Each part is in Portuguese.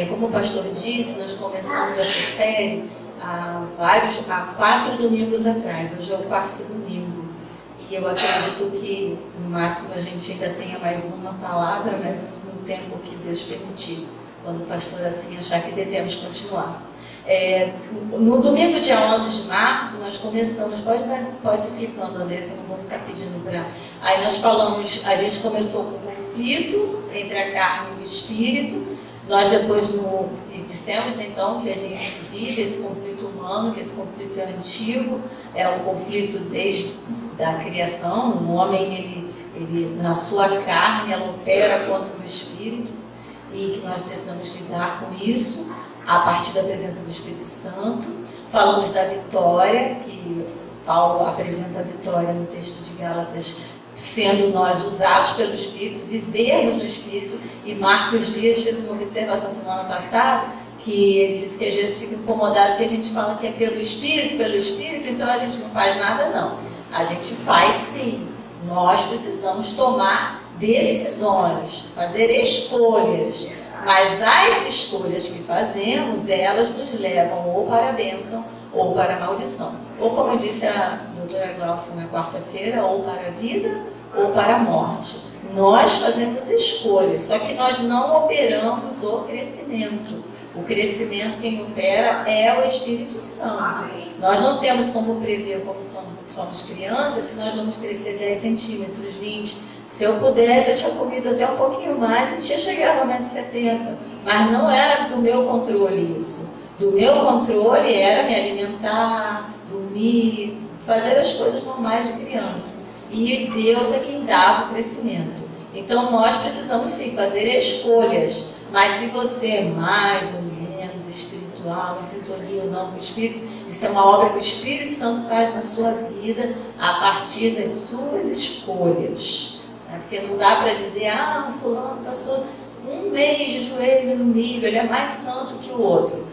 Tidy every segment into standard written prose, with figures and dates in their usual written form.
Como o pastor disse, nós começamos essa série há 4 domingos atrás. Hoje é o 4º domingo. E eu acredito que no máximo a gente ainda tenha mais uma palavra, mas isso no tempo que Deus permitir, quando o pastor assim achar que devemos continuar. No domingo, dia 11 de março, nós começamos, pode ir clicando, Andressa, eu não vou ficar pedindo para... Aí nós falamos, a gente começou com o conflito entre a carne e o espírito. Nós depois dissemos, né, então, que a gente vive esse conflito humano, que esse conflito é antigo, é um conflito desde a criação. O homem, ele na sua carne, ela opera contra o espírito, e que nós precisamos lidar com isso a partir da presença do Espírito Santo. Falamos da vitória, que Paulo apresenta a vitória no texto de Gálatas, sendo nós usados pelo Espírito, vivemos no Espírito. E Marcos Dias fez uma observação semana passada, que ele disse que às vezes fica incomodado que a gente fala que é pelo Espírito, então a gente não faz nada, não. A gente faz sim. Nós precisamos tomar decisões, fazer escolhas. Mas as escolhas que fazemos, elas nos levam ou para a bênção ou para a maldição. Ou, como disse a doutora Glaucia na quarta-feira, ou para a vida ou para a morte. Nós fazemos escolhas, só que nós não operamos o crescimento. O crescimento, quem opera é o Espírito Santo. Nós não temos como prever, como somos crianças, se nós vamos crescer 10 centímetros, 20. Se eu pudesse, eu tinha comido até um pouquinho mais e tinha chegado a 1,70 m. Mas não era do meu controle isso. Do meu controle era me alimentar, dormir, fazer as coisas normais de criança. E Deus é quem dava o crescimento. Então nós precisamos sim fazer escolhas. Mas se você é mais ou menos espiritual, em sintonia ou não com o Espírito, isso é uma obra que o Espírito Santo faz na sua vida a partir das suas escolhas. Porque não dá para dizer, o fulano passou 1 mês de joelho no milho, ele é mais santo que o outro.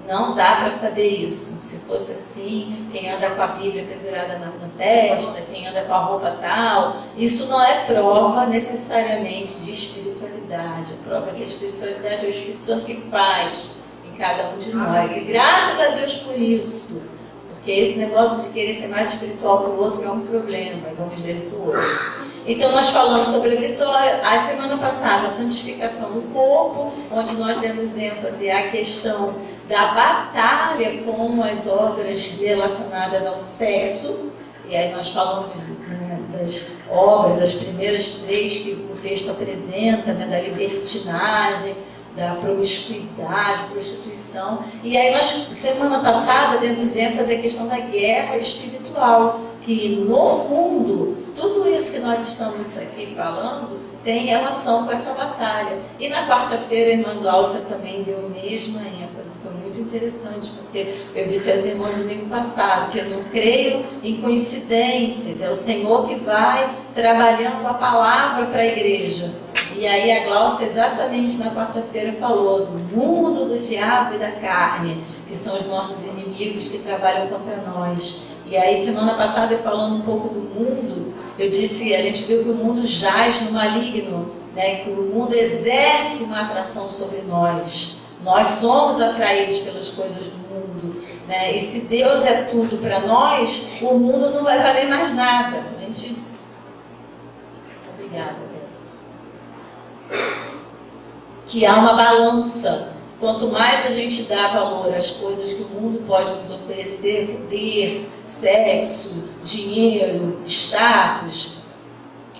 Não dá para saber isso. Se fosse assim, quem anda com a Bíblia pendurada na testa, quem anda com a roupa tal, isso não é prova necessariamente de espiritualidade. A prova é que a espiritualidade é o Espírito Santo que faz em cada um de nós. E graças a Deus por isso. Porque esse negócio de querer ser mais espiritual que o outro é um problema. E vamos ver isso hoje. Então nós falamos sobre a vitória. A semana passada, a santificação do corpo, onde nós demos ênfase à questão da batalha com as obras relacionadas ao sexo. E aí nós falamos, né, das obras, das primeiras 3 que o texto apresenta, né, da libertinagem, da promiscuidade, prostituição. E aí nós, semana passada, demos ênfase à questão da guerra espiritual, que no fundo, tudo isso que nós estamos aqui falando tem relação com essa batalha. E na quarta-feira a irmã Glaucia também deu a mesma ênfase, foi muito interessante, porque eu disse às irmãs no domingo passado que eu não creio em coincidências, é o Senhor que vai trabalhando a palavra para a igreja. E aí a Glaucia exatamente na quarta-feira falou do mundo, do diabo e da carne, que são os nossos inimigos que trabalham contra nós. E aí semana passada, eu falando um pouco do mundo, eu disse, a gente viu que o mundo jaz no maligno, né? Que o mundo exerce uma atração sobre nós. Nós somos atraídos pelas coisas do mundo, né? E se Deus é tudo para nós, o mundo não vai valer mais nada. A gente... Obrigada, Décio. Que há uma balança. Quanto mais a gente dá valor às coisas que o mundo pode nos oferecer, poder, sexo, dinheiro, status,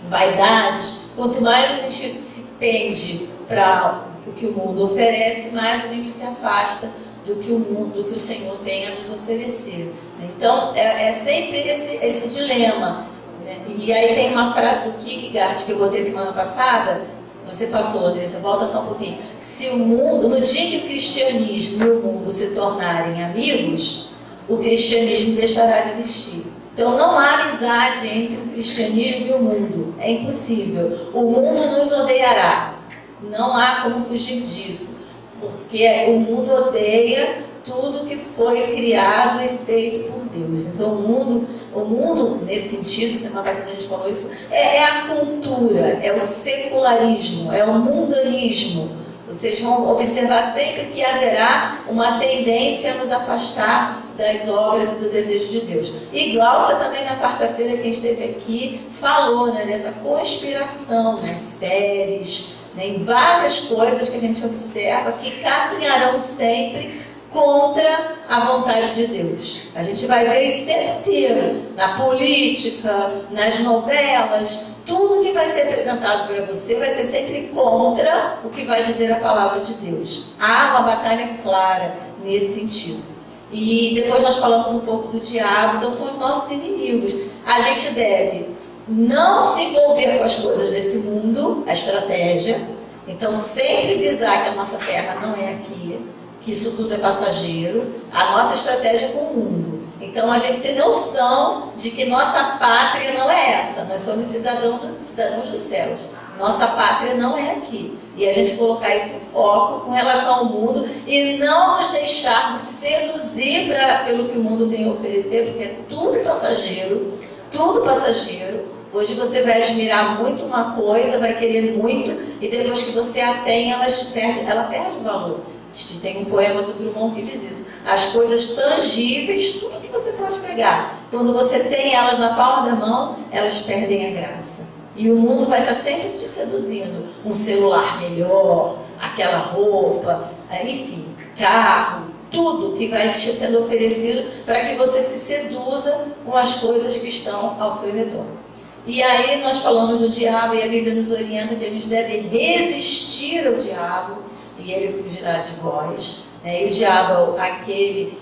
vaidades, quanto mais a gente se pende para o que o mundo oferece, mais a gente se afasta do que o Senhor tem a nos oferecer. Então, é sempre esse dilema, né? E aí tem uma frase do Kierkegaard que eu botei semana passada. Você passou, Andressa, volta só um pouquinho. Se o mundo, no dia que o cristianismo e o mundo se tornarem amigos, o cristianismo deixará de existir. Então não há amizade entre o cristianismo e o mundo. É impossível. O mundo nos odeiará. Não há como fugir disso. Porque o mundo odeia tudo que foi criado e feito por Deus. Então o mundo nesse sentido, semana passada a gente falou isso, é a cultura, é o secularismo, é o mundanismo, Vocês vão observar sempre que haverá uma tendência a nos afastar das obras e do desejo de Deus. E Glaucia também, na quarta-feira, quem esteve aqui, falou, né, dessa conspiração nas séries, né, em várias coisas que a gente observa que caminharão sempre contra a vontade de Deus. A gente vai ver isso o tempo inteiro, na política, nas novelas, tudo que vai ser apresentado para você vai ser sempre contra o que vai dizer a palavra de Deus. Há uma batalha clara nesse sentido. E depois nós falamos um pouco do diabo, então são os nossos inimigos. A gente deve não se envolver com as coisas desse mundo, a estratégia. Então sempre visar que a nossa terra não é aqui, que isso tudo é passageiro, a nossa estratégia é com o mundo. Então a gente tem noção de que nossa pátria não é essa, nós somos cidadãos dos céus. Nossa pátria não é aqui. E a gente colocar isso em foco com relação ao mundo e não nos deixarmos seduzir pelo que o mundo tem a oferecer, porque é tudo passageiro, tudo passageiro. Hoje você vai admirar muito uma coisa, vai querer muito, e depois que você a tem, ela perde o valor. Tem um poema do Drummond que diz isso. As coisas tangíveis, tudo que você pode pegar, quando você tem elas na palma da mão, elas perdem a graça. E o mundo vai estar sempre te seduzindo. Um celular melhor, aquela roupa, enfim, carro, tudo que vai te sendo oferecido para que você se seduza com as coisas que estão ao seu redor. E aí nós falamos do diabo e a Bíblia nos orienta que a gente deve resistir ao diabo e ele fugirá de vós. E o diabo, aquele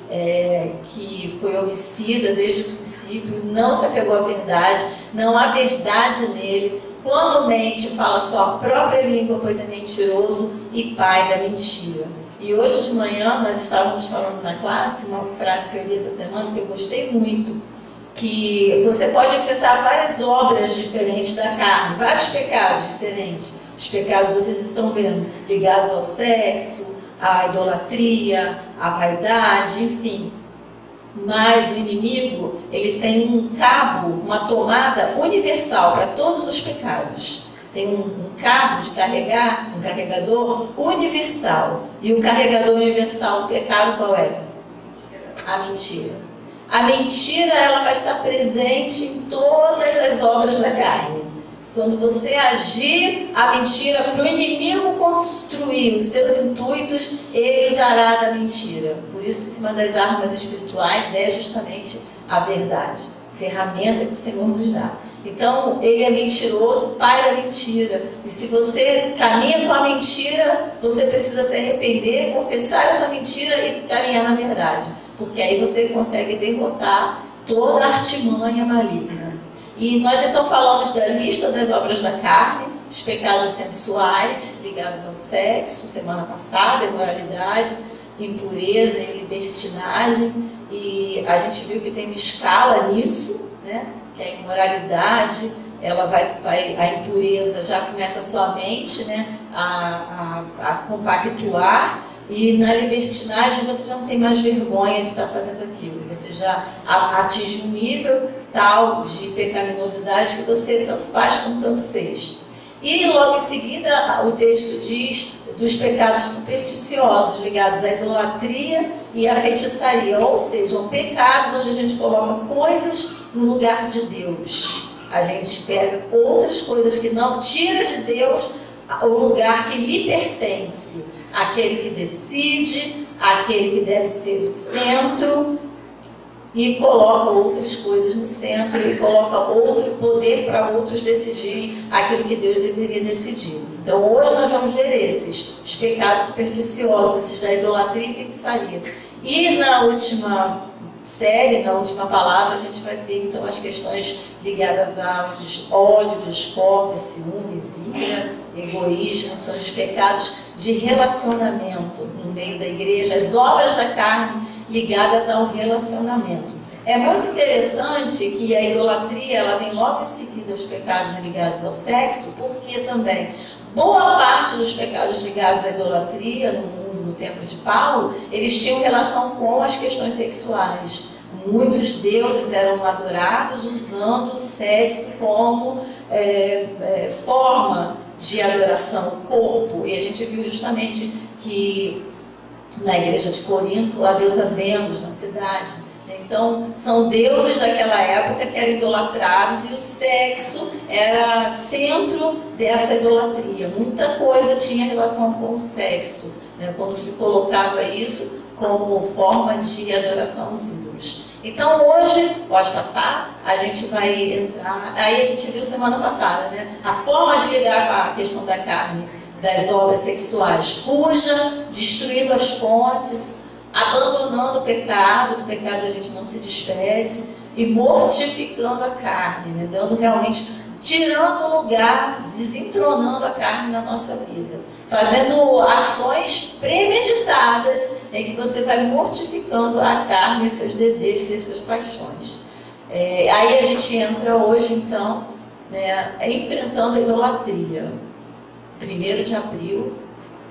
que foi homicida desde o princípio, não se apegou à verdade, não há verdade nele. Quando mente, fala só a própria língua, pois é mentiroso e pai da mentira. E hoje de manhã nós estávamos falando na classe, uma frase que eu li essa semana que eu gostei muito, que você pode enfrentar várias obras diferentes da carne, vários pecados diferentes. Os pecados vocês estão vendo, ligados ao sexo, à idolatria, à vaidade, enfim. Mas o inimigo, ele tem um cabo, uma tomada universal para todos os pecados. Tem um cabo de carregar, um carregador universal. E o carregador universal do pecado qual é? A mentira. A mentira, ela vai estar presente em todas as obras da carne. Quando você agir a mentira para o inimigo construir os seus intuitos, ele usará da mentira. Por isso que uma das armas espirituais é justamente a verdade, ferramenta que o Senhor nos dá. Então, ele é mentiroso, pai da mentira. E se você caminha com a mentira, você precisa se arrepender, confessar essa mentira e caminhar na verdade. Porque aí você consegue derrotar toda a artimanha maligna. E nós então falamos da lista das obras da carne, os pecados sensuais ligados ao sexo, semana passada, imoralidade, impureza e libertinagem. E a gente viu que tem uma escala nisso, né? Que a imoralidade, a impureza já começa somente, né? a compactuar. E na libertinagem você já não tem mais vergonha de estar fazendo aquilo. Você já atinge um nível tal de pecaminosidade que você tanto faz como tanto fez. E logo em seguida o texto diz dos pecados supersticiosos ligados à idolatria e à feitiçaria. Ou seja, são pecados onde a gente coloca coisas no lugar de Deus. A gente pega outras coisas que não tira de Deus o lugar que lhe pertence. Aquele que decide, aquele que deve ser o centro, e coloca outras coisas no centro e coloca outro poder para outros decidirem aquilo que Deus deveria decidir. Então hoje nós vamos ver os pecados supersticiosos, esses da idolatria e feitiçaria. E na última série, na última palavra, a gente vai ver então as questões ligadas aos ódio, discórdia, ciúmes, ira, egoísmo, são os pecados de relacionamento no meio da igreja, as obras da carne ligadas ao relacionamento. É muito interessante que a idolatria ela vem logo em seguida aos pecados ligados ao sexo, porque também boa parte dos pecados ligados à idolatria no mundo no tempo de Paulo, eles tinham relação com as questões sexuais. Muitos deuses eram adorados usando o sexo como forma de adoração ao corpo, e a gente viu justamente que na igreja de Corinto, a deusa Vênus na cidade. Então, são deuses daquela época que eram idolatrados e o sexo era centro dessa idolatria. Muita coisa tinha relação com o sexo, né, quando se colocava isso como forma de adoração aos ídolos. Então, hoje, pode passar, a gente vai entrar... Aí a gente viu semana passada, né, a forma de lidar com a questão da carne, das obras sexuais. Fuja, destruindo as fontes, abandonando o pecado, do pecado a gente não se despede, e mortificando a carne, né? Dando realmente, tirando o lugar, desentronando a carne na nossa vida, fazendo ações premeditadas em que você vai mortificando a carne, os seus desejos e as suas paixões. Aí a gente entra hoje, então, né, enfrentando a idolatria. 1º de abril,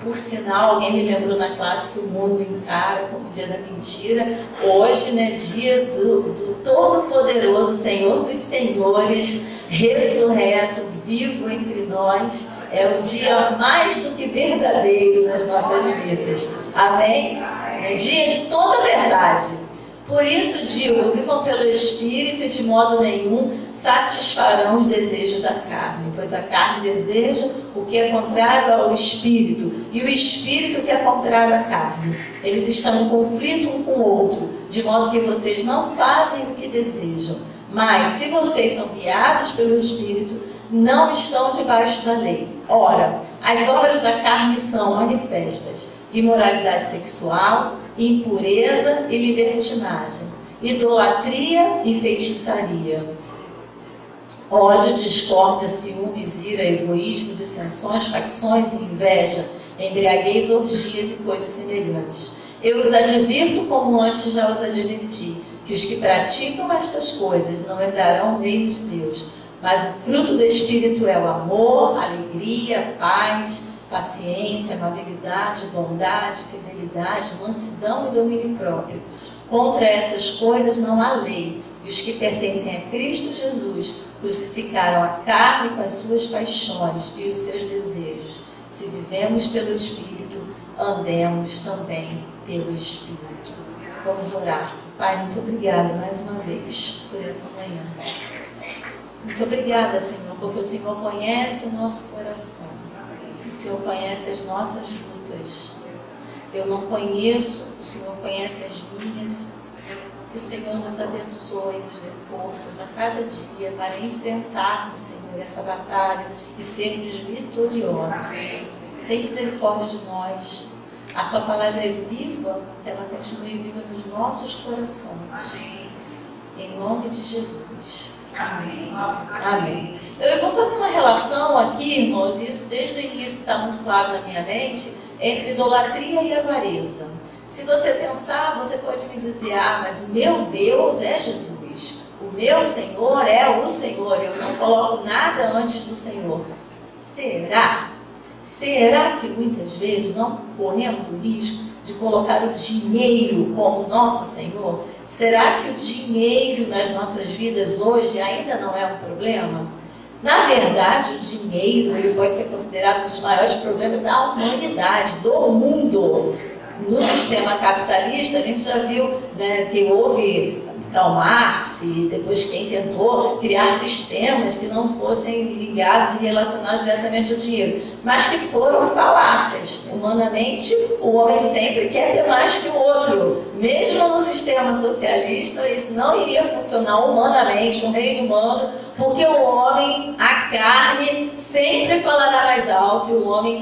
por sinal, alguém me lembrou na classe que o mundo encara como dia da mentira. Hoje, né, dia do Todo-Poderoso, Senhor dos Senhores, ressurreto, vivo entre nós. É um dia mais do que verdadeiro nas nossas vidas. Amém? É dia de toda a verdade. Por isso digo, vivam pelo Espírito e de modo nenhum satisfarão os desejos da carne, pois a carne deseja o que é contrário ao Espírito, e o Espírito que é contrário à carne. Eles estão em conflito um com o outro, de modo que vocês não fazem o que desejam. Mas, se vocês são guiados pelo Espírito, não estão debaixo da lei. Ora, as obras da carne são manifestas: imoralidade sexual, impureza e libertinagem, idolatria e feitiçaria, ódio, discórdia, ciúmes, ira, egoísmo, dissensões, facções, inveja, embriaguez, orgias e coisas semelhantes. Eu os advirto, como antes já os adverti, que os que praticam estas coisas não herdarão o reino de Deus. Mas o fruto do Espírito é o amor, alegria, paz, paciência, amabilidade, bondade, fidelidade, mansidão e domínio próprio. Contra essas coisas não há lei, e os que pertencem a Cristo Jesus crucificaram a carne com as suas paixões e os seus desejos. Se vivemos pelo Espírito, andemos também pelo Espírito. Vamos orar. Pai, muito obrigada mais uma vez por essa manhã. Muito obrigada, Senhor, porque o Senhor conhece o nosso coração. O Senhor conhece as nossas lutas. Eu não conheço, o Senhor conhece as minhas. Que o Senhor nos abençoe e nos dê forças a cada dia para enfrentarmos, Senhor, essa batalha e sermos vitoriosos. Tem misericórdia de nós. A Tua palavra é viva, que ela continue viva nos nossos corações. Em nome de Jesus. Amém. Amém. Eu vou fazer uma relação aqui, irmãos, e isso desde o início está muito claro na minha mente, entre idolatria e avareza. Se você pensar, você pode me dizer: ah, mas o meu Deus é Jesus, o meu Senhor é o Senhor, eu não coloco nada antes do Senhor. Será? Será que muitas vezes não corremos o risco de colocar o dinheiro como nosso Senhor? Será que o dinheiro nas nossas vidas hoje ainda não é um problema? Na verdade, o dinheiro ele pode ser considerado um dos maiores problemas da humanidade, do mundo. No sistema capitalista, a gente já viu, né, que houve Karl Marx e depois quem tentou criar sistemas que não fossem ligados e relacionados diretamente ao dinheiro, mas que foram falácias. Humanamente, o homem sempre quer ter mais que o outro. Mesmo no sistema socialista, isso não iria funcionar humanamente, um reino humano, porque o homem, a carne, sempre falará mais alto e o homem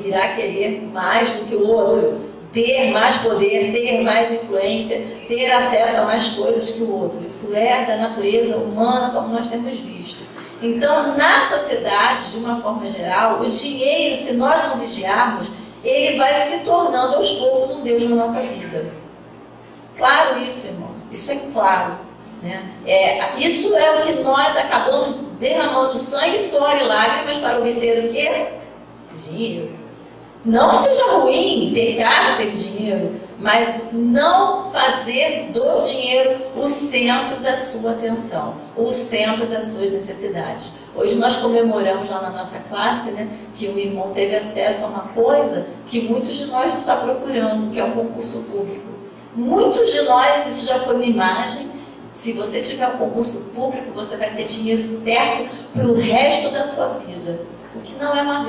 irá querer mais do que o outro. Ter mais poder, ter mais influência, ter acesso a mais coisas que o outro. Isso é da natureza humana, como nós temos visto. Então, na sociedade, de uma forma geral, o dinheiro, se nós não vigiarmos, ele vai se tornando aos poucos um Deus na nossa vida. Claro isso, irmãos, isso é claro. Né? Isso é o que nós acabamos derramando sangue, suor e lágrimas para obter o quê? Dinheiro. Não que seja ruim, pecado ter dinheiro, mas não fazer do dinheiro o centro da sua atenção, o centro das suas necessidades. Hoje nós comemoramos lá na nossa classe, né, que o irmão teve acesso a uma coisa que muitos de nós estão procurando, que é um concurso público. Muitos de nós, isso já foi uma imagem, se você tiver um concurso público, você vai ter dinheiro certo para o resto da sua vida. O que não é uma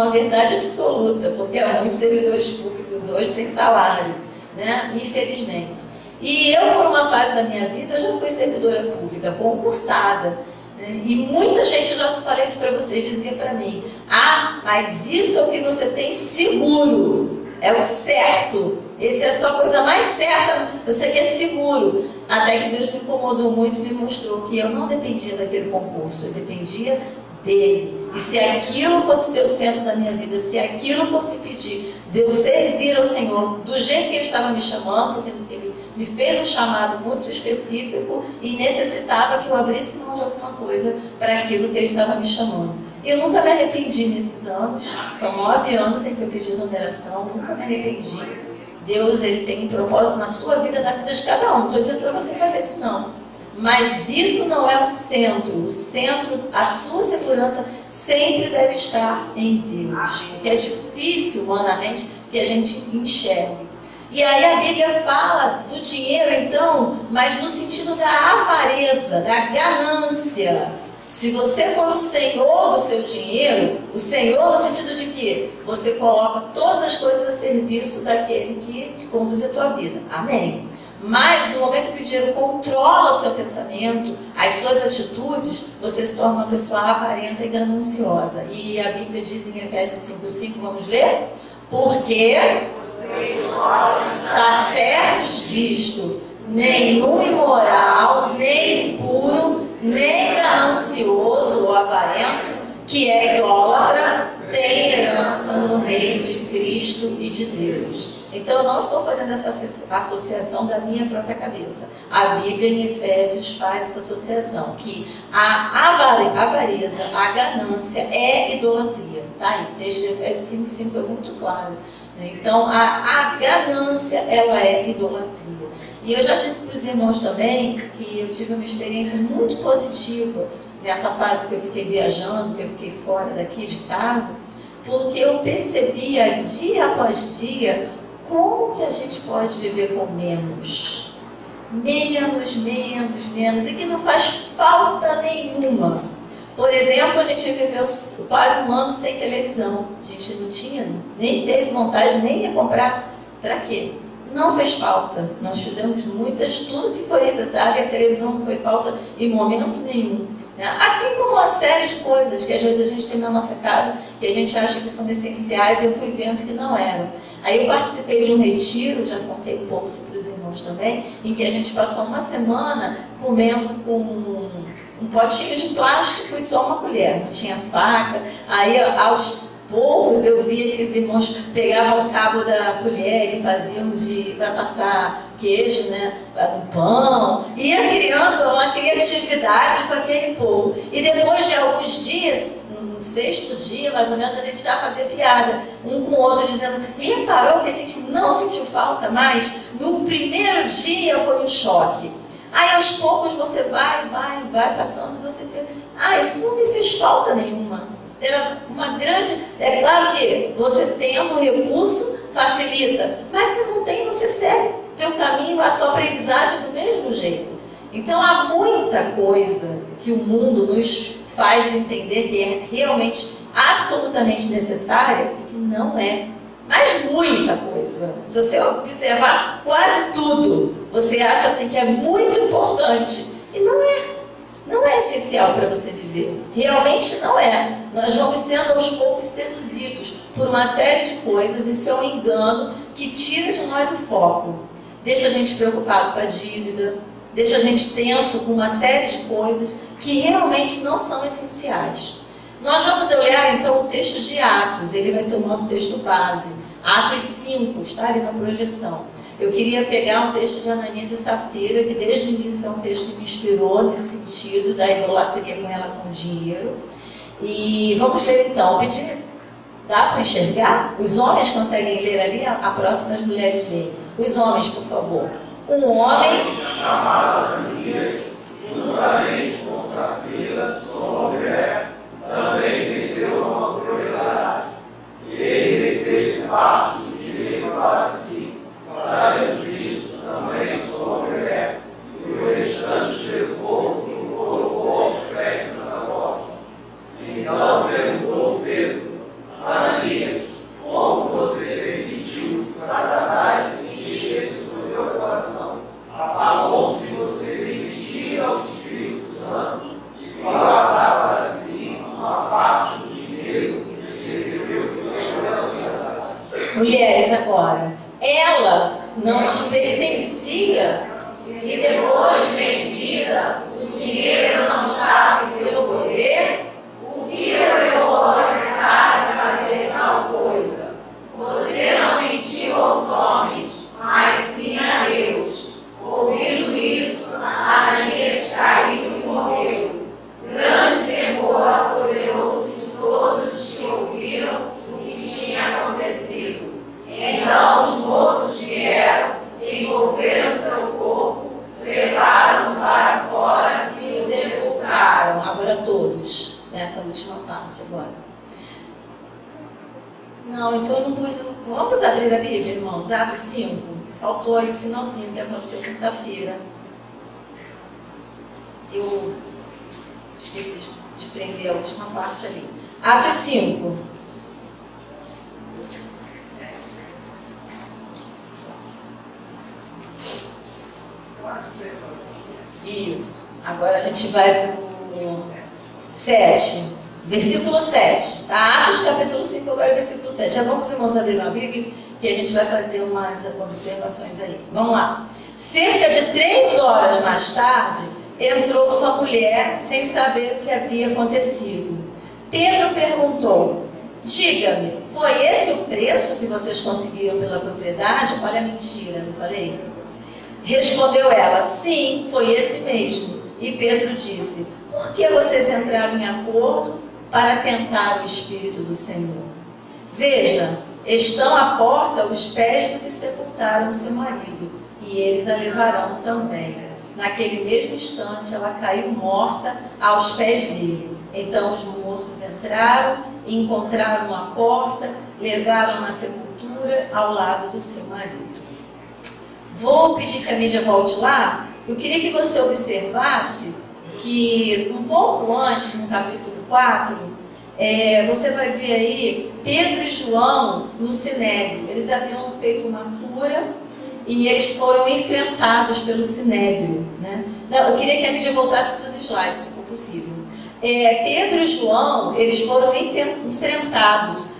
verdade absoluta, porque há muitos servidores públicos hoje sem salário, né? Infelizmente. E eu, por uma fase da minha vida, eu já fui servidora pública, concursada. Né? E muita gente, eu já falei isso para vocês, dizia para mim: ah, mas isso é o que você tem seguro, é o certo, essa é a sua coisa mais certa, você quer seguro. Até que Deus me incomodou muito e me mostrou que eu não dependia daquele concurso, eu dependia dele. E se aquilo fosse ser o centro da minha vida, se aquilo fosse pedir de eu servir ao Senhor do jeito que Ele estava me chamando, porque Ele me fez um chamado muito específico e necessitava que eu abrisse mão de alguma coisa para aquilo que Ele estava me chamando. Eu nunca me arrependi nesses anos, são 9 anos em que eu pedi exoneração, nunca me arrependi. Deus, Ele tem um propósito na sua vida, na vida de cada um. Não estou dizendo para você fazer isso, não. Mas isso não é o centro, a sua segurança sempre deve estar em Deus, porque é difícil humanamente que a gente enxergue. E aí a Bíblia fala do dinheiro então, mas no sentido da avareza, da ganância. Se você for o senhor do seu dinheiro, o senhor no sentido de que você coloca todas as coisas a serviço daquele que conduz a tua vida. Amém? Mas no momento que o dinheiro controla o seu pensamento, as suas atitudes, você se torna uma pessoa avarenta e gananciosa. E a Bíblia diz em Efésios 5:5, vamos ler? Porque está certos disto, nenhum imoral, nem impuro, nem ganancioso ou avarento, que é idólatra, tem herança no reino de Cristo e de Deus. Então eu não estou fazendo essa associação da minha própria cabeça. A Bíblia em Efésios faz essa associação, que a avareza, a ganância é idolatria. Tá? O texto de Efésios 5:5 é muito claro. Então a ganância, ela é idolatria. E eu já disse para os irmãos também que eu tive uma experiência muito positiva nessa fase que eu fiquei viajando, que eu fiquei fora daqui de casa, porque eu percebia dia após dia como que a gente pode viver com menos, e que não faz falta nenhuma. Por exemplo, a gente viveu quase um ano sem televisão, a gente não tinha, nem teve vontade, nem ia comprar. Para quê? Não fez falta. Nós fizemos tudo que foi necessário, e a televisão não foi falta em momento nenhum. Assim como uma série de coisas que às vezes a gente tem na nossa casa, que a gente acha que são essenciais, e eu fui vendo que não eram. Aí eu participei de um retiro, já contei um pouco isso para os irmãos também, em que a gente passou uma semana comendo com um potinho de plástico e só uma colher, não tinha faca. Aí aos poucos eu via que os irmãos pegavam o cabo da colher e faziam para passar queijo, né, no pão, ia criando uma criatividade com aquele povo. E depois de alguns dias, no 6º dia mais ou menos, a gente já fazia piada um com o outro, dizendo: reparou que a gente não sentiu falta mais? No primeiro dia foi um choque. Aí aos poucos você vai passando e você vê: isso não me fez falta nenhuma. Era uma grande... É claro que você tendo o recurso facilita, mas se não tem, você segue o teu caminho, a sua aprendizagem do mesmo jeito. Então há muita coisa que o mundo nos faz entender que é realmente absolutamente necessária e que não é. Mas muita coisa. Se você observar quase tudo, você acha assim que é muito importante. E não é. Não é essencial para você viver. Realmente não é. Nós vamos sendo aos poucos seduzidos por uma série de coisas. Isso é um engano que tira de nós o foco. Deixa a gente preocupado com a dívida. Deixa a gente tenso com uma série de coisas que realmente não são essenciais. Nós vamos olhar então o texto de Atos, ele vai ser o nosso texto base. Atos 5, está ali na projeção. Eu queria pegar um texto de Ananias e Safira, que desde o início é um texto que me inspirou nesse sentido da idolatria com relação ao dinheiro. E vamos ler então. Dá para enxergar? Os homens conseguem ler ali? A próxima as mulheres leem. Os homens, por favor. Um homem chamado Ananias, juntamente com Safira, sua mulher, também vendeu uma propriedade. Ele reteve parte do dinheiro para si. Sabendo disso, também sua mulher, e o restante levou e o colocou aos pés dos apóstolos. Então perguntou Pedro: Ananias, como você permitiu Satanás enchesse o seu coração, a ponto de você permitir ao Espírito Santo e guardar para si uma parte do dinheiro que recebeu pela propriedade? mulheres agora. Ela não te pertencia e depois de vendida, o dinheiro não estava em seu poder? O que eu levou a pensar em fazer tal coisa? Você não mentiu aos homens, mas sim a Deus. Ouvindo isso, Ananias caiu e morreu. Grande temor apoderou-se de todos os que ouviram o que tinha acontecido. Então os moços vieram, envolveram seu corpo, levaram-no para fora e o sepultaram. Agora todos, nessa última parte agora. Não, então eu não pus. Vamos abrir a Bíblia, irmãos? Atos 5. Faltou aí o finalzinho que aconteceu com Safira. Eu esqueci de prender a última parte ali. Atos 5. Isso. Agora a gente vai para o 7. Versículo 7. Tá? Atos capítulo 5, agora versículo 7. Já vamos, irmãos, abrir a Bíblia, que a gente vai fazer umas observações aí. Vamos lá. Cerca de 3 horas mais tarde, entrou sua mulher sem saber o que havia acontecido. Pedro perguntou: diga-me, foi esse o preço que vocês conseguiram pela propriedade? Olha a mentira, não falei? Respondeu ela: sim, foi esse mesmo. E Pedro disse: por que vocês entraram em acordo para tentar o Espírito do Senhor? Veja, estão à porta os pés do que sepultaram seu marido, e eles a levarão também. Naquele mesmo instante, ela caiu morta aos pés dele. Então os moços entraram e encontraram a porta, levaram na sepultura ao lado do seu marido. Vou pedir que a mídia volte lá. Eu queria que você observasse que um pouco antes, no capítulo 4, você vai ver aí Pedro e João no Sinédrio. Eles haviam feito uma cura e eles foram enfrentados pelo Sinédrio, né? Não, eu queria que a mídia voltasse para os slides, se for possível. Pedro e João, eles foram enfrentados.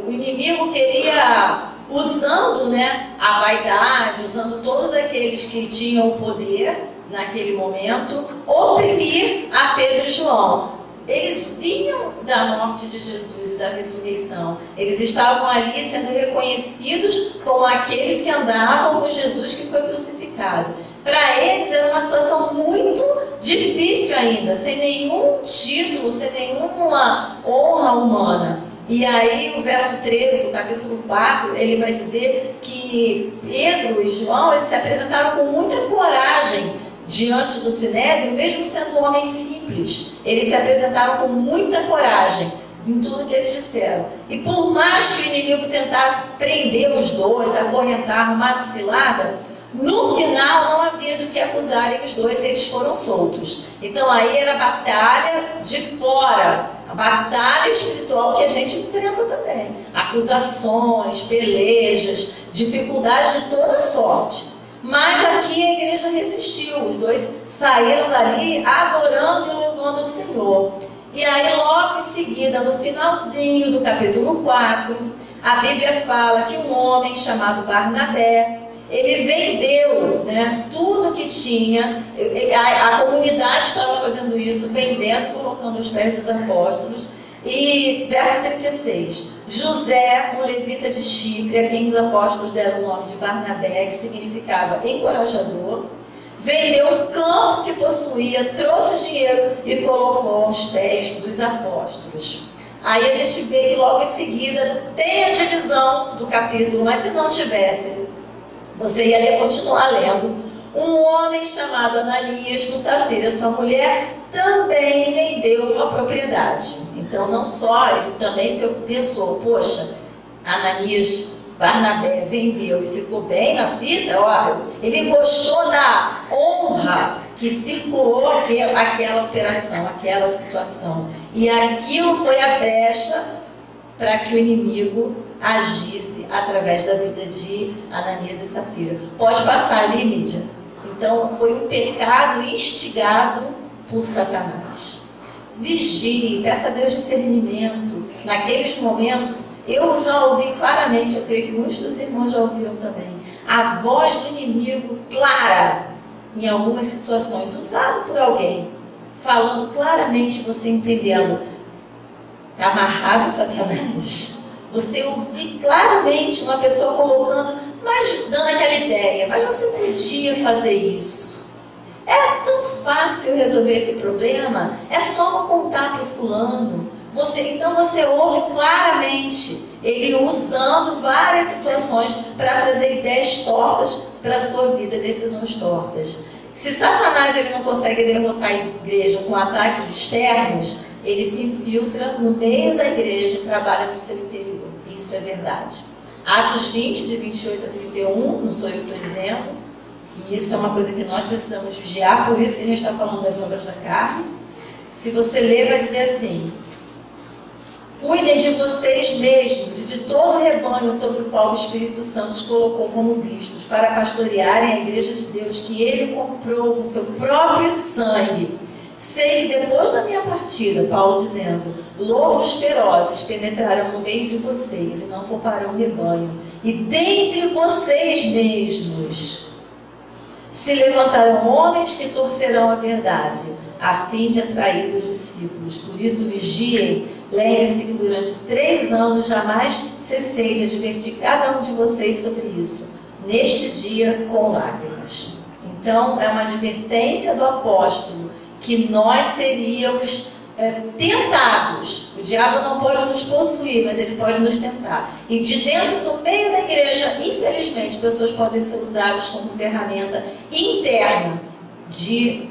O inimigo queria, usando, né, a vaidade, usando todos aqueles que tinham o poder naquele momento, oprimir a Pedro e João. Eles vinham da morte de Jesus e da ressurreição. Eles estavam ali sendo reconhecidos como aqueles que andavam com Jesus que foi crucificado. Para eles era uma situação muito difícil ainda, sem nenhum título, sem nenhuma honra humana. E aí o verso 13 do capítulo 4, ele vai dizer que Pedro e João, eles se apresentaram com muita coragem diante do Sinédrio, mesmo sendo homens simples. Eles se apresentaram com muita coragem em tudo que eles disseram. E por mais que o inimigo tentasse prender os dois, acorrentar uma cilada, no final não havia do que acusarem os dois, eles foram soltos. Então aí era a batalha de fora, a batalha espiritual que a gente enfrenta também. Acusações, pelejas, dificuldades de toda sorte. Mas aqui a igreja resistiu, os dois saíram dali adorando e louvando ao Senhor. E aí logo em seguida, no finalzinho do capítulo 4, a Bíblia fala que um homem chamado Barnabé, ele vendeu, né, tudo que tinha, a comunidade estava fazendo isso, vendendo e colocando aos pés dos apóstolos. E verso 36, José, um levita de Chipre, a quem os apóstolos deram o nome de Barnabé, que significava encorajador, vendeu um campo que possuía, trouxe o dinheiro e colocou aos pés dos apóstolos. Aí a gente vê que logo em seguida tem a divisão do capítulo, mas se não tivesse, você ia continuar lendo. Um homem chamado Ananias, com Safira, sua mulher, também vendeu uma propriedade. Então não só, ele também se pensou, poxa, Ananias, Barnabé vendeu e ficou bem na fita, ó, ele gostou da honra que circulou aquela operação, aquela situação. E aquilo foi a brecha para que o inimigo agisse através da vida de Ananias e Safira. Pode passar ali, Mídia. Então, foi um pecado instigado por Satanás. Vigie, peça a Deus discernimento. Naqueles momentos, eu já ouvi claramente, eu creio que muitos dos irmãos já ouviram também, a voz do inimigo clara, em algumas situações, usado por alguém, falando claramente, você entendendo, está amarrado Satanás. Você ouviu claramente uma pessoa colocando, mas dando aquela ideia, mas você podia fazer isso. É tão fácil resolver esse problema, é só não contar para o fulano. Então você ouve claramente ele usando várias situações para trazer ideias tortas para a sua vida, decisões tortas. Se Satanás ele não consegue derrotar a igreja com ataques externos, ele se infiltra no meio da igreja e trabalha no seu interior. Isso é verdade. Atos 20, de 28 a 31, não sou eu que estou dizendo, e isso é uma coisa que nós precisamos vigiar, por isso que a gente está falando das obras da carne. Se você ler, vai dizer assim: cuidem de vocês mesmos e de todo o rebanho sobre o qual o Espírito Santo os colocou como bispos, para pastorearem a igreja de Deus, que ele comprou com seu próprio sangue. Sei que depois da minha partida, Paulo dizendo, lobos ferozes penetrarão no meio de vocês e não pouparão o rebanho. E dentre vocês mesmos se levantarão homens que torcerão a verdade, a fim de atrair os discípulos. Por isso vigiem, lembre-se que durante 3 anos jamais cessei de advertir cada um de vocês sobre isso, neste dia com lágrimas. Então é uma advertência do apóstolo, que nós seríamos tentados. O diabo não pode nos possuir, mas ele pode nos tentar. E de dentro, do meio da igreja, infelizmente, pessoas podem ser usadas como ferramenta interna de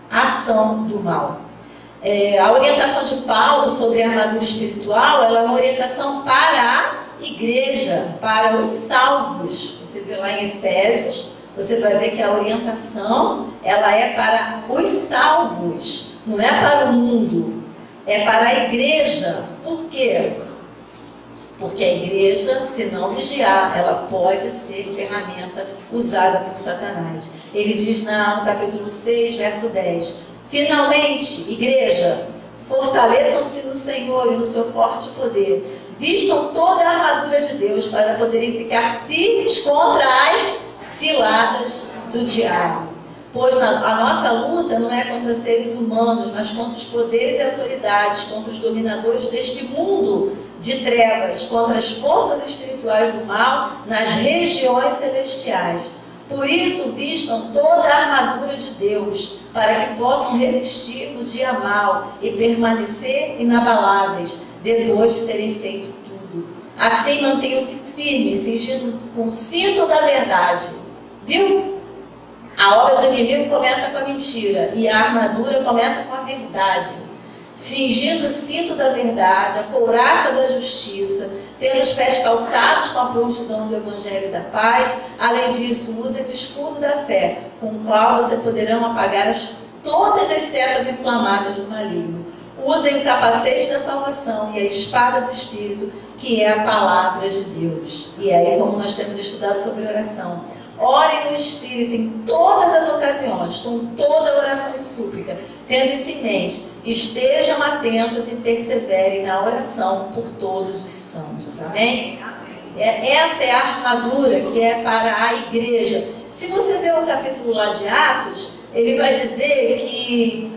ação do mal. A orientação de Paulo sobre a armadura espiritual, ela é uma orientação para a igreja, para os salvos. Você vê lá em Efésios, você vai ver que a orientação, ela é para os salvos, não é para o mundo, é para a igreja. Por quê? Porque a igreja, se não vigiar, ela pode ser ferramenta usada por Satanás. Ele diz no capítulo 6, verso 10, finalmente, igreja, fortaleçam-se no Senhor e no seu forte poder, vistam toda a armadura de Deus para poderem ficar firmes contra as ciladas do diabo. Pois a nossa luta não é contra seres humanos, mas contra os poderes e autoridades, contra os dominadores deste mundo de trevas, contra as forças espirituais do mal nas regiões celestiais. Por isso, vistam toda a armadura de Deus, para que possam resistir no dia mau e permanecer inabaláveis, depois de terem feito tudo. Assim, mantenham-se firmes, cingidos com o cinto da verdade. Viu? A obra do inimigo começa com a mentira e a armadura começa com a verdade. Cingindo o cinto da verdade, a couraça da justiça, tendo os pés calçados com a prontidão do evangelho da paz. Além disso, usem o escudo da fé, com o qual vocês poderão apagar todas as setas inflamadas do maligno. Usem o capacete da salvação e a espada do Espírito, que é a palavra de Deus. E aí, como nós temos estudado sobre oração, orem no Espírito em todas as ocasiões, com toda oração e súplica, tendo isso em mente. Estejam atentos e perseverem na oração por todos os santos. Amém? Essa é a armadura que é para a igreja. Se você ver o capítulo lá de Atos, ele vai dizer que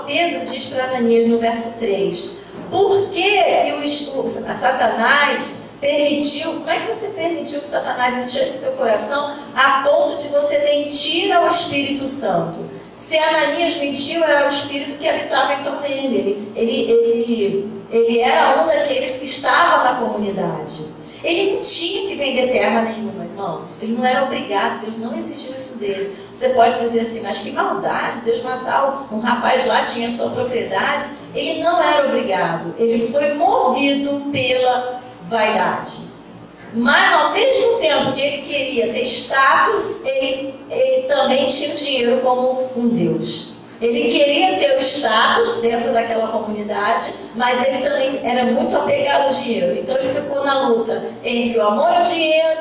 Pedro diz para Ananias no verso 3, por que Satanás permitiu, como é que você permitiu que Satanás enchesse o seu coração a ponto de você mentir ao Espírito Santo? Se Ananias mentiu, era o Espírito que habitava então nele. Ele era um daqueles que estava na comunidade. Ele não tinha que vender terra nenhuma, irmãos. Ele não era obrigado, Deus não exigiu isso dele. Você pode dizer assim, mas que maldade, Deus matar um rapaz lá, tinha sua propriedade. Ele não era obrigado, ele foi movido pela vaidade. Mas ao mesmo tempo que ele queria ter status, ele também tinha o dinheiro como um Deus. Ele queria ter o status dentro daquela comunidade, mas ele também era muito apegado ao dinheiro. Então ele ficou na luta entre o amor ao dinheiro,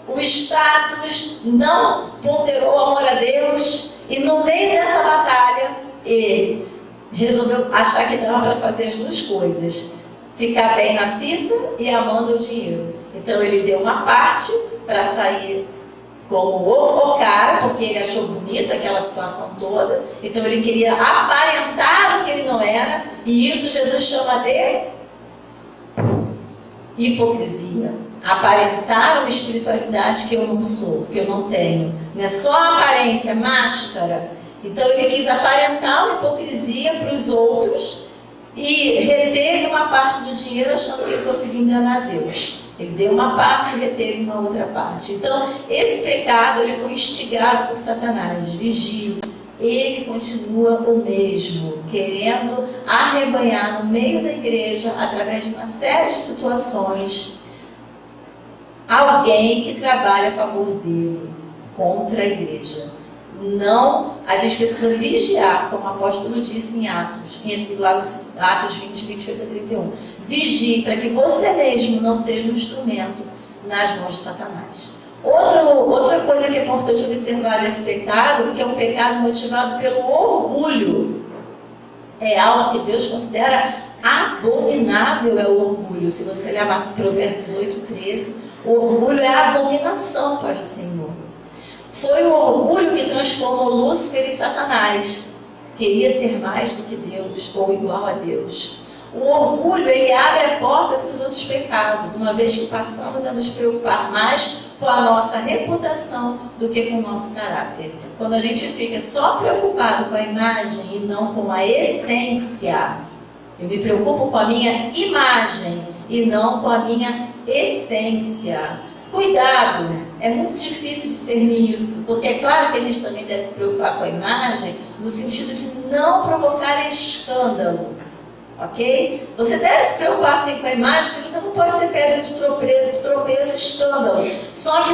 o status, não ponderou o amor a Deus, e no meio dessa batalha ele resolveu achar que dava para fazer as duas coisas: ficar bem na fita e amando o dinheiro. Então ele deu uma parte para sair como o cara, porque ele achou bonita aquela situação toda. Então ele queria aparentar o que ele não era, e isso Jesus chama de hipocrisia. Aparentar uma espiritualidade que eu não sou, que eu não tenho. Não é só aparência, máscara. Então ele quis aparentar uma hipocrisia para os outros e reteve uma parte do dinheiro achando que ele fosse enganar a Deus. Ele deu uma parte e reteve uma outra parte. Então, esse pecado ele foi instigado por Satanás. Vigie. Ele continua o mesmo, querendo arrebanhar no meio da igreja, através de uma série de situações, alguém que trabalha a favor dele, contra a igreja. Não, a gente precisa vigiar, como o apóstolo disse em Atos, lá em Atos 20, 28 a 31. Vigie para que você mesmo não seja um instrumento nas mãos de Satanás. Outra coisa que é importante observar desse pecado, porque é um pecado motivado pelo orgulho. É algo que Deus considera abominável, é o orgulho. Se você ler Provérbios 8:13, o orgulho é a abominação para o Senhor. Foi o orgulho que transformou Lúcifer em Satanás. Queria ser mais do que Deus ou igual a Deus. O orgulho, ele abre a porta para os outros pecados, uma vez que passamos a nos preocupar mais com a nossa reputação do que com o nosso caráter. Quando a gente fica só preocupado com a imagem e não com a essência, eu me preocupo com a minha imagem e não com a minha essência. Cuidado, é muito difícil discernir isso, porque é claro que a gente também deve se preocupar com a imagem, no sentido de não provocar escândalo. Ok? Você deve se preocupar sim com a imagem, porque você não pode ser pedra de tropeço, escândalo. Só que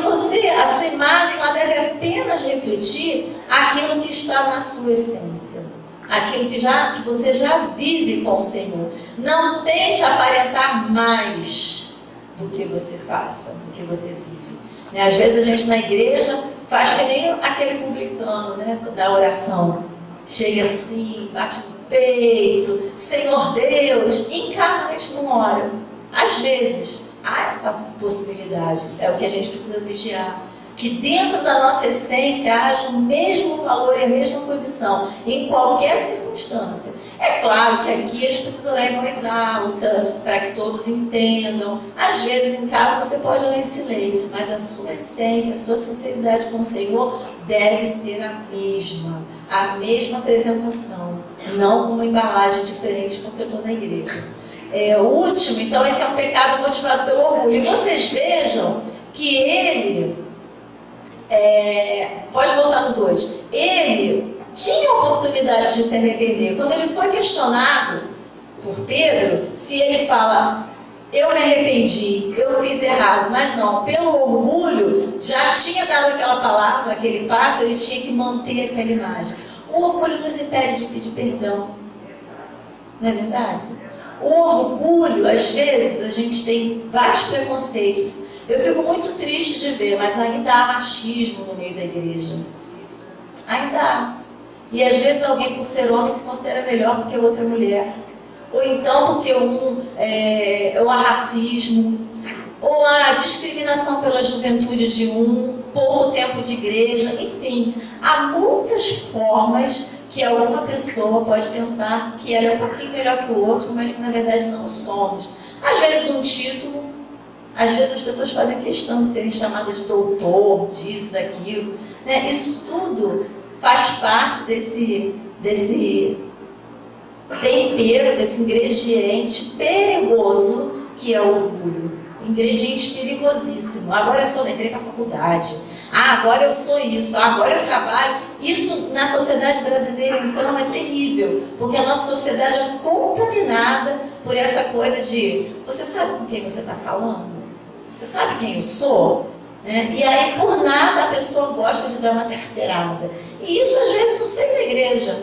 a sua imagem, ela deve apenas refletir aquilo que está na sua essência. Aquilo que você já vive com o Senhor. Não tente aparentar mais do que você faça, do que você vive. Às vezes a gente na igreja faz que nem aquele publicano, né, da oração. Chega assim, bate no peito, Senhor Deus. E em casa a gente não ora. Às vezes há essa possibilidade. É o que a gente precisa vigiar. Que dentro da nossa essência haja o mesmo valor e a mesma condição, em qualquer circunstância. É claro que aqui a gente precisa orar em voz alta, para que todos entendam. Às vezes em casa você pode orar em silêncio, mas a sua essência, a sua sinceridade com o Senhor deve ser a mesma apresentação, não com uma embalagem diferente porque eu estou na igreja. O último, então, esse é um pecado motivado pelo orgulho. E vocês vejam que ele... pode voltar no 2. Ele tinha oportunidade de se arrepender. Quando ele foi questionado por Pedro, se ele fala, eu me arrependi, eu fiz errado, mas não, pelo orgulho, já tinha dado aquela palavra, aquele passo, ele tinha que manter aquela imagem. O orgulho nos impede de pedir perdão. Não é verdade? O orgulho, às vezes, a gente tem vários preconceitos. Eu fico muito triste de ver, mas ainda há machismo no meio da igreja. Ainda há. E às vezes alguém, por ser homem, se considera melhor porque a outra é mulher. Ou então porque ou há racismo, ou há discriminação pela juventude de pouco tempo de igreja, enfim. Há muitas formas que alguma pessoa pode pensar que ela é um pouquinho melhor que o outro, mas que na verdade não somos. Às vezes um título, às vezes as pessoas fazem questão de serem chamadas de doutor, disso, daquilo, né? Isso tudo faz parte desse tempero, desse ingrediente perigoso que é o orgulho. Ingrediente perigosíssimo. Agora eu entrei para a faculdade. Agora eu sou isso. Agora eu trabalho. Isso na sociedade brasileira, então, é terrível. Porque a nossa sociedade é contaminada por essa coisa de: você sabe com quem você está falando? Você sabe quem eu sou? E aí, por nada, a pessoa gosta de dar uma carteirada. E isso, às vezes, no seio da igreja.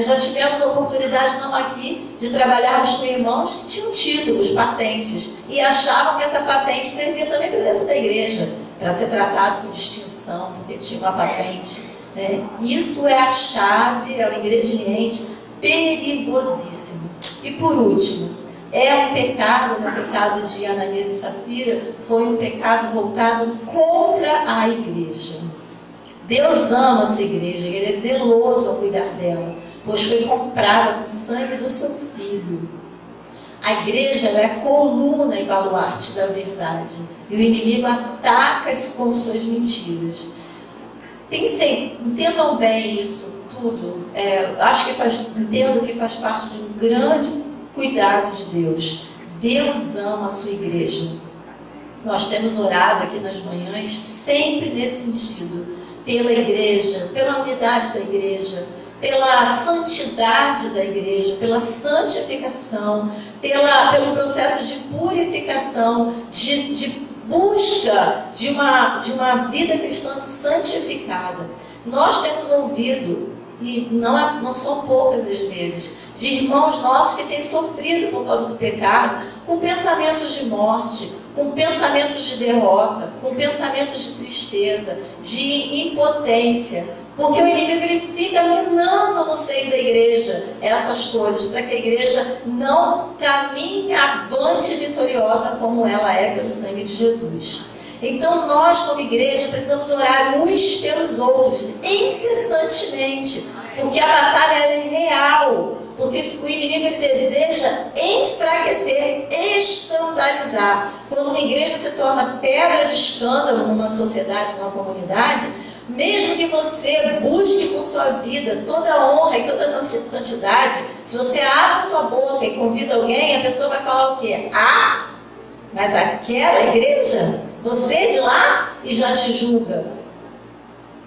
Já tivemos a oportunidade, não aqui, de trabalharmos com irmãos que tinham títulos, patentes, e achavam que essa patente servia também para dentro da igreja, para ser tratado com distinção, porque tinha uma patente. Isso é a chave, é o ingrediente perigosíssimo. E por último, o pecado de Ananias e Safira foi um pecado voltado contra a igreja. Deus ama a sua igreja, Ele é zeloso ao cuidar dela, pois foi comprada com o sangue do seu Filho. A igreja é a coluna e baluarte da verdade, e o inimigo ataca-se com suas mentiras. Entendam bem isso tudo. Entendo que faz parte de um grande cuidado de Deus. Deus ama a sua igreja. Nós temos orado aqui nas manhãs sempre nesse sentido, pela igreja, pela unidade da igreja, pela santidade da igreja, pela santificação, pelo processo de purificação, de busca de uma vida cristã santificada. Nós temos ouvido, e não são poucas as vezes, de irmãos nossos que têm sofrido por causa do pecado, com pensamentos de morte, com pensamentos de derrota, com pensamentos de tristeza, de impotência, porque o inimigo ele fica minando no seio da igreja essas coisas, para que a igreja não caminhe avante vitoriosa como ela é pelo sangue de Jesus. Então nós, como igreja, precisamos orar uns pelos outros incessantemente, porque a batalha é real, porque o inimigo ele deseja enfraquecer, escandalizar. Quando uma igreja se torna pedra de escândalo numa sociedade, numa comunidade, mesmo que você busque com sua vida toda a honra e toda a santidade, se você abre sua boca e convida alguém, a pessoa vai falar o quê? Mas aquela igreja, você de lá, e já te julga.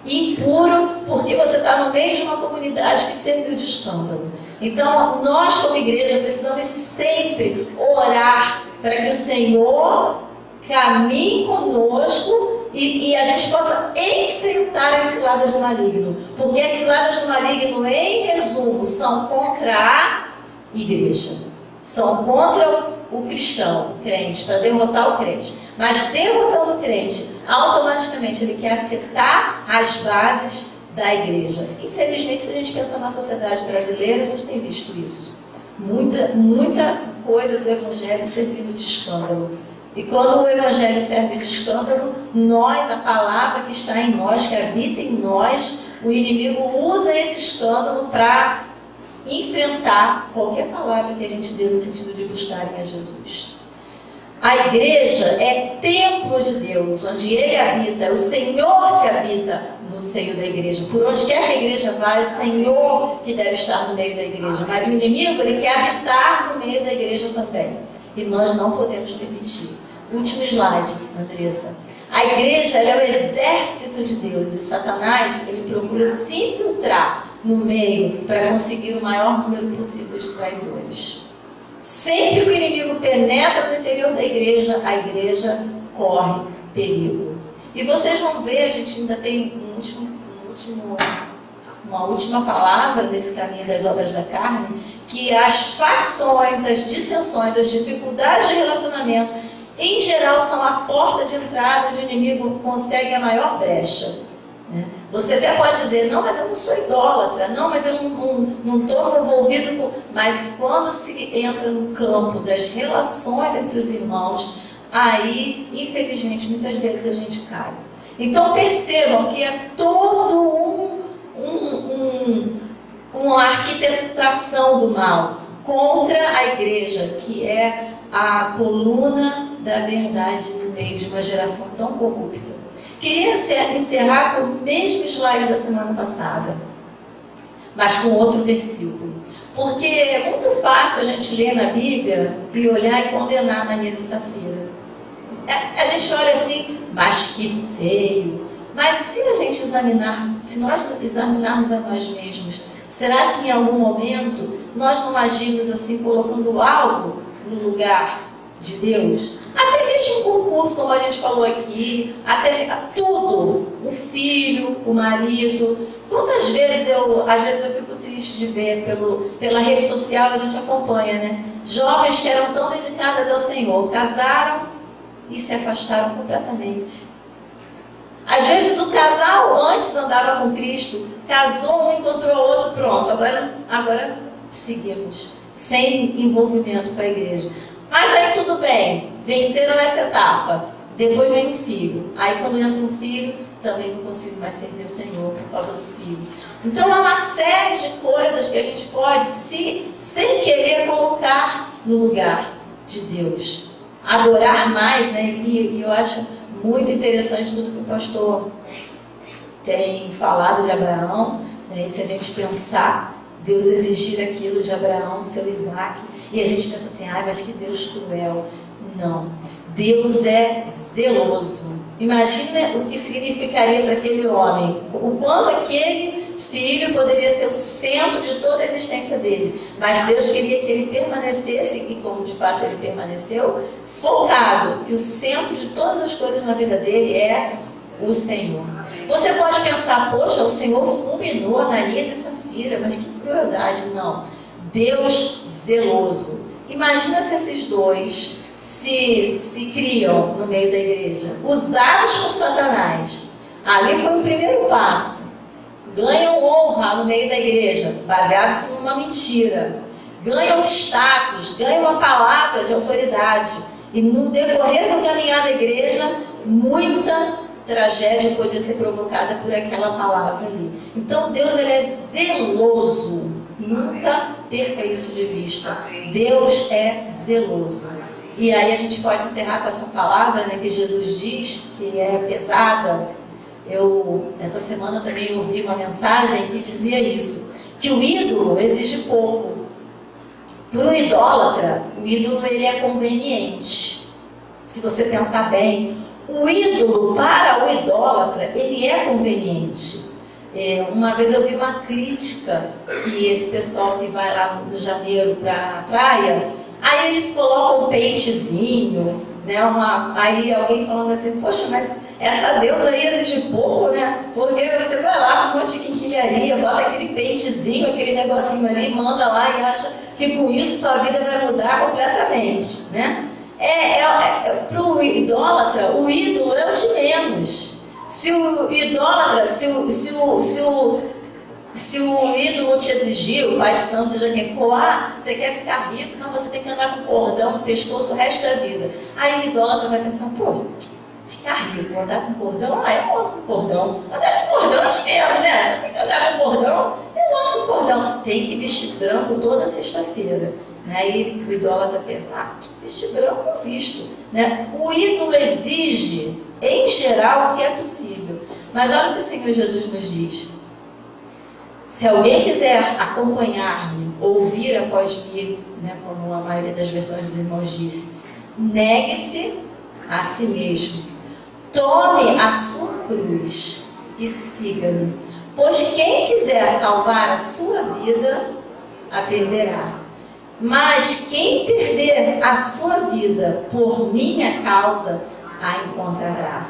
Impuro, porque você está no meio de uma comunidade que serviu de escândalo. Então, nós como igreja precisamos sempre orar para que o Senhor caminhe conosco e a gente possa enfrentar esse lado do maligno. Porque esse lado do maligno, em resumo, são contra a igreja. São contra o cristão, o crente, para derrotar o crente. Mas derrotando o crente, automaticamente ele quer afetar as bases da igreja. Infelizmente, se a gente pensar na sociedade brasileira, a gente tem visto isso. Muita coisa do evangelho servindo de escândalo. E quando o evangelho serve de escândalo, a palavra que está em nós, que habita em nós, o inimigo usa esse escândalo para enfrentar qualquer palavra que a gente dê no sentido de buscarem a Jesus. A igreja é templo de Deus, onde Ele habita, é o Senhor que habita no seio da igreja. Por onde quer que a igreja vá, é o Senhor que deve estar no meio da igreja. Mas o inimigo, ele quer habitar no meio da igreja também. E nós não podemos permitir. Último slide, Andressa. A igreja ela é o exército de Deus. E Satanás, ele procura se infiltrar no meio para conseguir o maior número possível de traidores. Sempre que o inimigo penetra no interior da igreja, a igreja corre perigo. E vocês vão ver, a gente ainda tem uma última palavra nesse caminho das obras da carne, que as facções, as dissensões, as dificuldades de relacionamento, em geral, são a porta de entrada onde o inimigo consegue a maior brecha. Você até pode dizer, não, mas eu não sou idólatra, não, mas eu não estou envolvido com... Mas quando se entra no campo das relações entre os irmãos, aí, infelizmente, muitas vezes a gente cai. Então percebam que é todo uma arquitetação do mal contra a igreja, que é a coluna da verdade no meio de uma geração tão corrupta. Queria encerrar com o mesmo slide da semana passada, mas com outro versículo. Porque é muito fácil a gente ler na Bíblia e olhar e condenar Ananias e Safira. A gente olha assim, mas que feio. Mas se a gente examinar, se nós examinarmos a nós mesmos, será que em algum momento nós não agimos assim, colocando algo no lugar de Deus? Até mesmo o concurso, como a gente falou aqui, até tudo, o filho, o marido. Quantas vezes às vezes eu fico triste de ver pela rede social, a gente acompanha, né? Jovens que eram tão dedicadas ao Senhor, casaram e se afastaram completamente. Às vezes o casal antes andava com Cristo, casou, um encontrou o outro, pronto, agora seguimos, sem envolvimento com a igreja. Mas aí tudo bem, venceram essa etapa, depois vem o filho. Aí quando entra um filho, também não consigo mais servir o Senhor por causa do filho. Então há uma série de coisas que a gente pode, sem querer, colocar no lugar de Deus. Adorar mais, né? E eu acho muito interessante tudo que o pastor tem falado de Abraão, né? E se a gente pensar, Deus exigir aquilo de Abraão, seu Isaac, e a gente pensa assim, mas que Deus cruel. Não, Deus é zeloso. Imagina o que significaria para aquele homem, o quanto aquele filho poderia ser o centro de toda a existência dele, mas Deus queria que ele permanecesse, e como de fato ele permaneceu, focado, que o centro de todas as coisas na vida dele é o Senhor. Você pode pensar, poxa, o Senhor fulminou Ananias e Safira, mas que crueldade. Não, Deus zeloso. Imagina se esses dois se criam no meio da igreja, usados por Satanás. Ali foi o primeiro passo. Ganham honra no meio da igreja, baseados numa mentira. Ganham status, ganham uma palavra de autoridade. E no decorrer do caminhar da igreja, muita tragédia podia ser provocada por aquela palavra ali. Então Deus, ele é zeloso. Nunca perca isso de vista. Deus é zeloso. E aí a gente pode encerrar com essa palavra, né, que Jesus diz, que é pesada. Essa semana também ouvi uma mensagem que dizia isso, que o ídolo exige pouco. Para o idólatra, o ídolo ele é conveniente. Se você pensar bem, o ídolo para o idólatra, ele é conveniente. Uma vez eu vi uma crítica que esse pessoal que vai lá no janeiro para a praia, aí eles colocam um pentezinho, né? Aí alguém falando assim, poxa, mas essa deusa aí exige pouco, né? Porque você vai lá com um monte de quinquilharia, bota aquele pentezinho, aquele negocinho ali, manda lá e acha que com isso sua vida vai mudar completamente, né? Para o idólatra, o ídolo é o de menos. Se o idólatra, se o ídolo te exigir, o pai de santo, seja quem for, você quer ficar rico, mas você tem que andar com cordão no pescoço o resto da vida. Aí o idólatra vai pensar, pô, ficar rico, andar com cordão? Eu ando com cordão. Andar com cordão acho que né? Você tem que andar com cordão? Eu ando com cordão. Tem que vestir branco toda sexta-feira. Aí o idólatra pensa, vestir branco eu visto. Né? O ídolo exige, em geral, o que é possível. Mas olha o que o Senhor Jesus nos diz. Se alguém quiser acompanhar-me, ouvir após mim, né, como a maioria das versões dos irmãos disse, negue-se a si mesmo, tome a sua cruz e siga-me. Pois quem quiser salvar a sua vida, a perderá. Mas quem perder a sua vida por minha causa, a encontrará.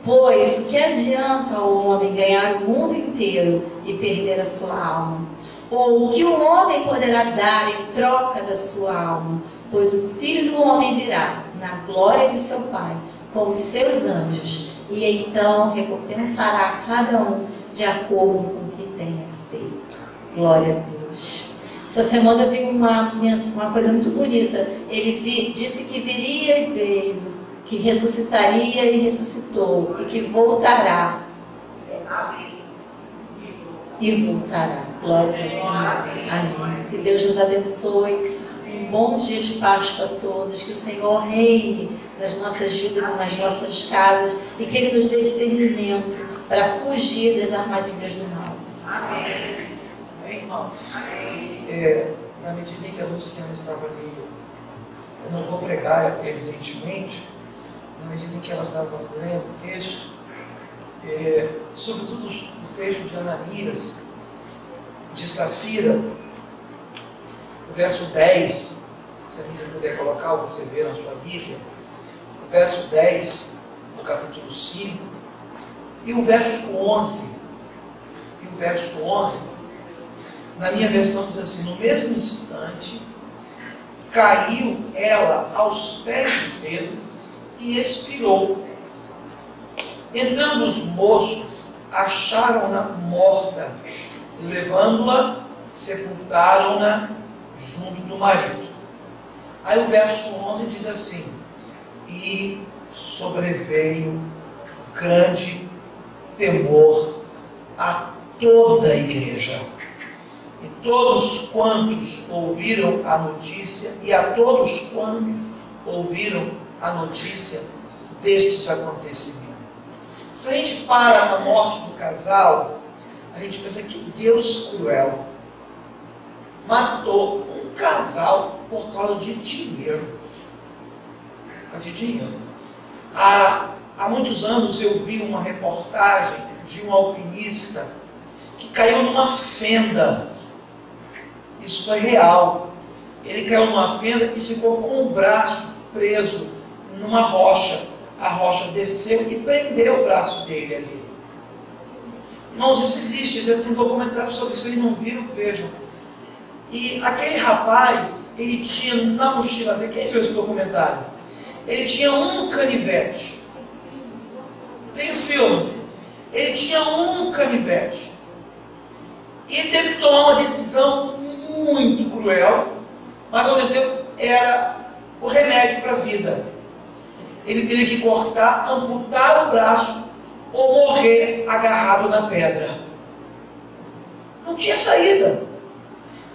Pois o que adianta o homem ganhar o mundo inteiro e perder a sua alma? Ou o que o homem poderá dar em troca da sua alma? Pois o Filho do Homem virá na glória de seu Pai com os seus anjos, e então recompensará cada um de acordo com o que tenha feito. Glória a Deus. Essa semana eu vi uma coisa muito bonita. Ele disse que viria e veio, que ressuscitaria e ressuscitou, e que voltará. E voltará. Glórias ao Senhor. Amém. Que Deus nos abençoe. Um bom dia de paz para todos. Que o Senhor reine nas nossas vidas e nas nossas casas, e que Ele nos dê discernimento para fugir das armadilhas do mal. Amém. Amém, irmãos? Na medida em que a Luciana estava ali, eu não vou pregar, evidentemente, na medida em que ela estava lendo o texto, sobretudo o texto de Ananias e de Safira, o verso 10, se a gente puder colocar, ou você vê na sua Bíblia, o verso 10 do capítulo 5, e o verso 11. E o verso 11, na minha versão diz assim: no mesmo instante, caiu ela aos pés de Pedro e expirou. Entrando os moços, acharam-na morta, e levando-a, sepultaram-na junto do marido. Aí o verso 11 diz assim: e sobreveio grande temor a toda a igreja. E todos quantos ouviram a notícia, destes acontecimentos. Se a gente para na morte do casal, a gente pensa que Deus cruel matou um casal por causa de dinheiro. Há muitos anos eu vi uma reportagem de um alpinista que caiu numa fenda. Isso foi real. Ele caiu numa fenda e ficou com o braço preso numa rocha. A rocha desceu e prendeu o braço dele ali. Irmãos, isso existe. Eu tenho um documentário sobre isso. Vocês não viram? Vejam. E aquele rapaz, ele tinha na mochila dele, quem viu esse documentário? Ele tinha um canivete. Tem um filme. Ele tinha um canivete. E ele teve que tomar uma decisão muito cruel, mas ao mesmo tempo era o remédio para a vida. Ele teria que cortar, amputar o braço ou morrer agarrado na pedra. Não tinha saída.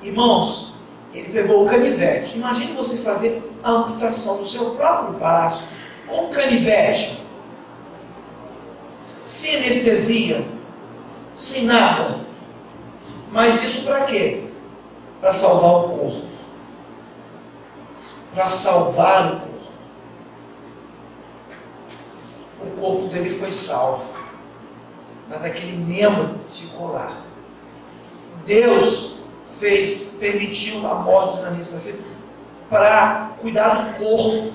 Irmãos, ele pegou o canivete. Imagine você fazer a amputação do seu próprio braço com um canivete, sem anestesia, sem nada. Mas isso para quê? Para salvar o corpo. Para salvar o corpo. O corpo dele foi salvo, mas aquele membro ficou lá. Deus permitiu a morte de Ananias e Safira para cuidar do corpo,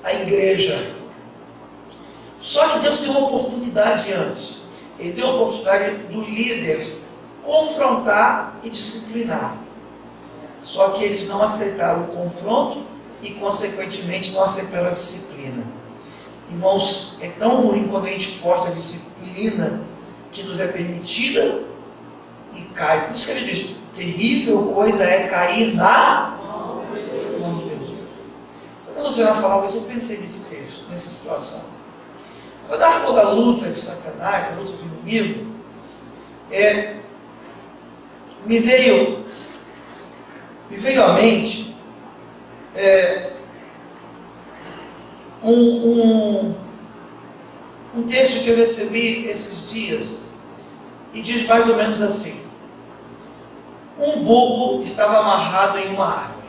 a igreja. Só que Deus deu uma oportunidade antes. Ele deu a oportunidade do líder confrontar e disciplinar. Só que eles não aceitaram o confronto e, consequentemente, não aceitaram a disciplina. Irmãos, é tão ruim quando a gente foge da disciplina que nos é permitida e cai. Por isso que ele diz: terrível coisa é cair na mão de Deus. Quando você vai falar isso, eu pensei nesse texto, nessa situação. Quando ela falou da luta de Satanás, da luta do inimigo, me veio à mente um texto que eu recebi esses dias e diz mais ou menos assim: um burro estava amarrado em uma árvore.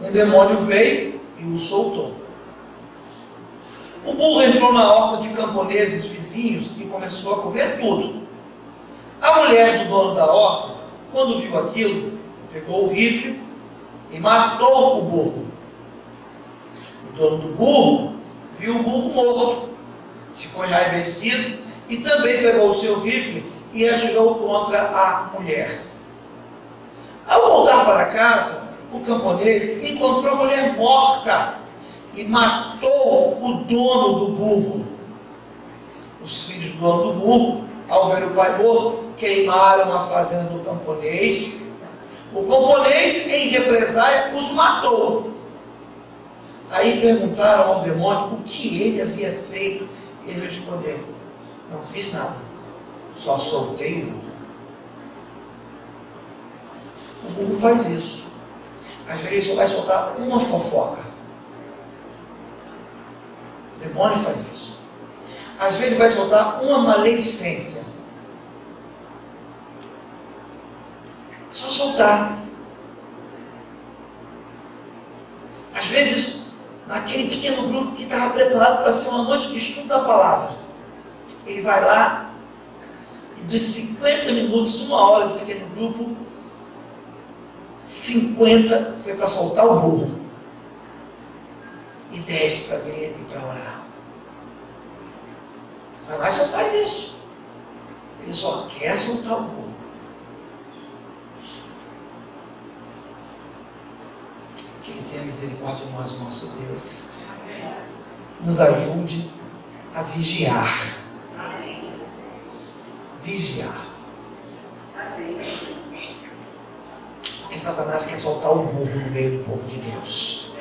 Um demônio veio e o soltou. O burro entrou na horta de camponeses vizinhos e começou a comer tudo. A mulher do dono da horta, quando viu aquilo, pegou o rifle e matou o burro. O dono do burro viu o burro morto, ficou enraivecido e também pegou o seu rifle e atirou contra a mulher. Ao voltar para casa, o camponês encontrou a mulher morta e matou o dono do burro. Os filhos do dono do burro, ao ver o pai morto, queimaram a fazenda do camponês. O camponês, em represália, os matou. Aí perguntaram ao demônio o que ele havia feito. Ele respondeu: não fiz nada, só soltei o burro. O burro faz isso. Às vezes ele só vai soltar uma fofoca. O demônio faz isso. Às vezes ele vai soltar uma maledicência. soltar. Às vezes, naquele pequeno grupo que estava preparado para ser uma noite de estudo da palavra, ele vai lá e dos 50 minutos, 1 hora de pequeno grupo, 50 foi para soltar o burro e 10 para ler e para orar. Satanás só faz isso. Ele só quer soltar o burro. Que Ele tenha misericórdia de nós, nosso Deus. Nos ajude a vigiar. Vigiar. Porque Satanás quer soltar o burro no meio do povo de Deus.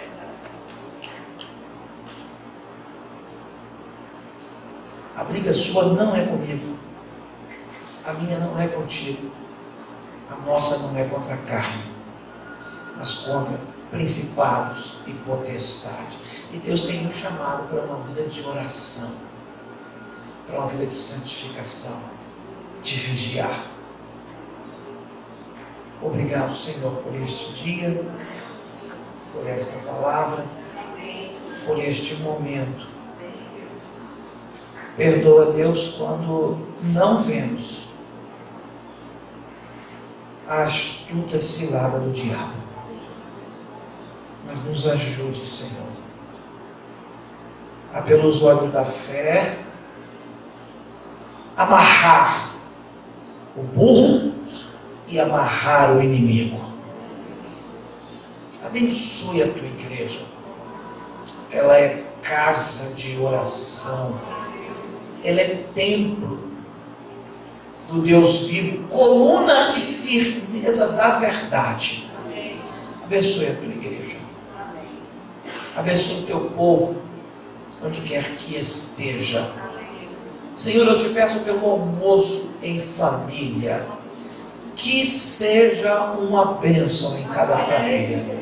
A briga sua não é comigo. A minha não é contigo. A nossa não é contra a carne, mas contra principados e potestades. E Deus tem nos chamado para uma vida de oração, para uma vida de santificação, de vigiar. Obrigado, Senhor, por este dia, por esta palavra, por este momento. Perdoa, Deus, quando não vemos a astuta cilada do diabo. Mas nos ajude, Senhor, a pelos olhos da fé amarrar o burro e amarrar o inimigo. Abençoe a tua igreja. Ela é casa de oração. Ela é templo do Deus vivo, coluna e firmeza da verdade. Abençoe a tua igreja. Abençoe o teu povo, onde quer que esteja. Senhor, eu te peço pelo almoço em família, que seja uma bênção em cada família.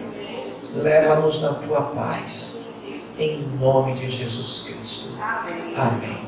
Leva-nos na tua paz, em nome de Jesus Cristo. Amém.